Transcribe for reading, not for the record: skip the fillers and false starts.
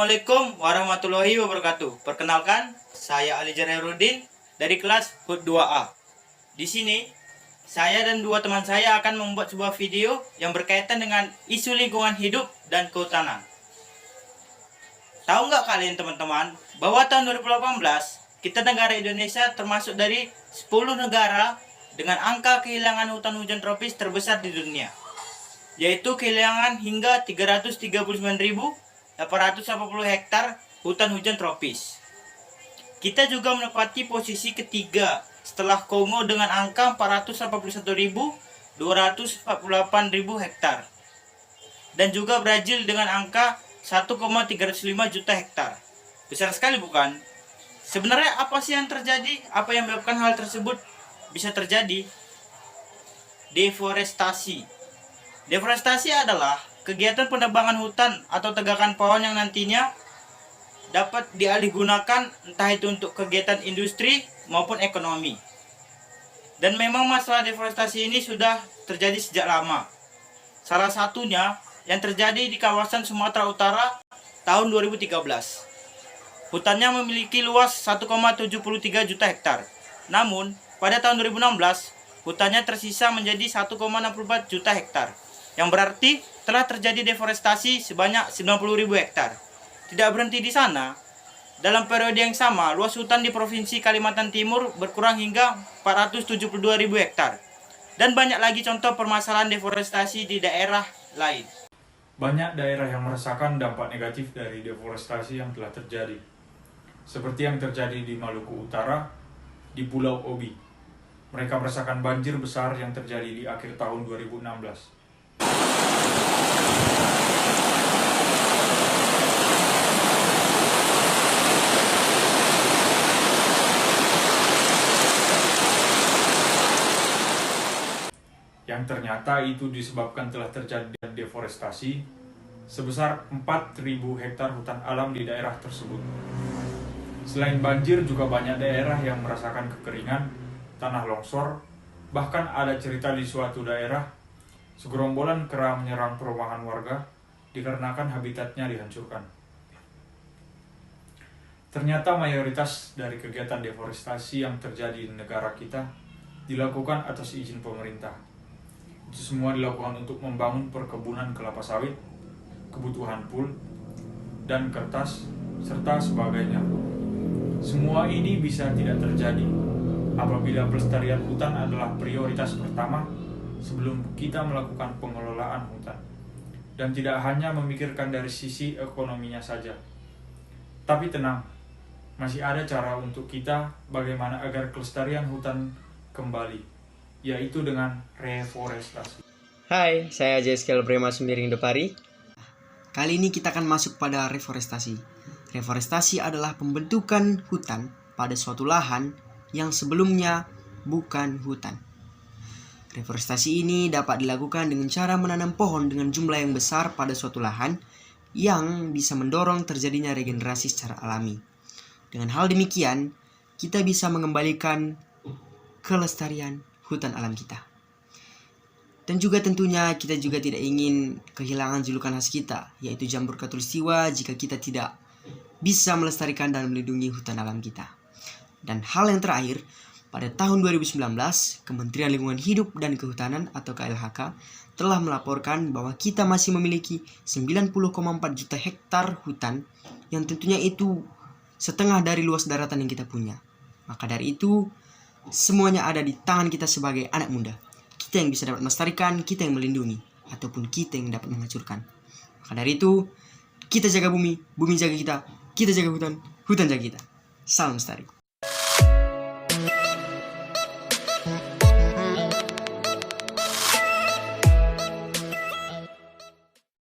Assalamualaikum warahmatullahi wabarakatuh. Perkenalkan, saya Ali Jarherudin dari kelas HUT 2A. Di sini, saya dan dua teman saya akan membuat sebuah video yang berkaitan dengan isu lingkungan hidup dan kehutanan. Tahu nggak kalian teman-teman, bahwa tahun 2018, kita negara Indonesia termasuk dari 10 negara dengan angka kehilangan hutan hujan tropis terbesar di dunia, yaitu kehilangan hingga 339.880 hektar hutan hujan tropis. Kita juga menempati posisi ketiga setelah Kongo dengan angka 481.248.000 hektar, dan juga Brazil dengan angka 1,305 juta hektar. Besar sekali bukan? Sebenarnya apa sih yang terjadi? Apa yang menyebabkan hal tersebut bisa terjadi? Deforestasi. Deforestasi adalah kegiatan penebangan hutan atau tegakan pohon yang nantinya dapat dialihgunakan entah itu untuk kegiatan industri maupun ekonomi. Dan memang masalah deforestasi ini sudah terjadi sejak lama. Salah satunya yang terjadi di kawasan Sumatera Utara tahun 2013. Hutannya memiliki luas 1,73 juta hektar. Namun, pada tahun 2016, hutannya tersisa menjadi 1,64 juta hektar. Yang berarti telah terjadi deforestasi sebanyak 90.000 hektar. Tidak berhenti di sana, dalam periode yang sama, luas hutan di Provinsi Kalimantan Timur berkurang hingga 472.000 hektar. Dan banyak lagi contoh permasalahan deforestasi di daerah lain. Banyak daerah yang merasakan dampak negatif dari deforestasi yang telah terjadi. Seperti yang terjadi di Maluku Utara, di Pulau Obi. Mereka merasakan banjir besar yang terjadi di akhir tahun 2016. Yang ternyata itu disebabkan telah terjadi deforestasi sebesar 4.000 hektar hutan alam di daerah tersebut. Selain banjir, juga banyak daerah yang merasakan kekeringan, tanah longsor, bahkan ada cerita di suatu daerah, segerombolan kera menyerang perumahan warga dikarenakan habitatnya dihancurkan. Ternyata mayoritas dari kegiatan deforestasi yang terjadi di negara kita dilakukan atas izin pemerintah. Itu semua dilakukan untuk membangun perkebunan kelapa sawit, kebutuhan pul, dan kertas, serta sebagainya. Semua ini bisa tidak terjadi apabila pelestarian hutan adalah prioritas pertama sebelum kita melakukan pengelolaan hutan. Dan tidak hanya memikirkan dari sisi ekonominya saja. Tapi tenang, masih ada cara untuk kita bagaimana agar kelestarian hutan kembali, yaitu dengan reforestasi. Hai, saya Jeskel Brema Sumiring Depari. Kali ini kita akan masuk pada reforestasi. Reforestasi adalah pembentukan hutan pada suatu lahan yang sebelumnya bukan hutan. Reforestasi ini dapat dilakukan dengan cara menanam pohon dengan jumlah yang besar pada suatu lahan yang bisa mendorong terjadinya regenerasi secara alami. Dengan hal demikian, kita bisa mengembalikan kelestarian hutan alam kita. Dan juga tentunya kita juga tidak ingin kehilangan julukan khas kita, yaitu Jambur Khatulistiwa, jika kita tidak bisa melestarikan dan melindungi hutan alam kita. Dan hal yang terakhir, pada tahun 2019, Kementerian Lingkungan Hidup dan Kehutanan atau KLHK telah melaporkan bahwa kita masih memiliki 90,4 juta hektar hutan, yang tentunya itu setengah dari luas daratan yang kita punya. Maka dari itu, semuanya ada di tangan kita sebagai anak muda. Kita yang bisa dapat melestarikan, kita yang melindungi, ataupun kita yang dapat menghancurkan. Maka dari itu, kita jaga bumi, bumi jaga kita jaga hutan, hutan jaga kita. Salam lestari.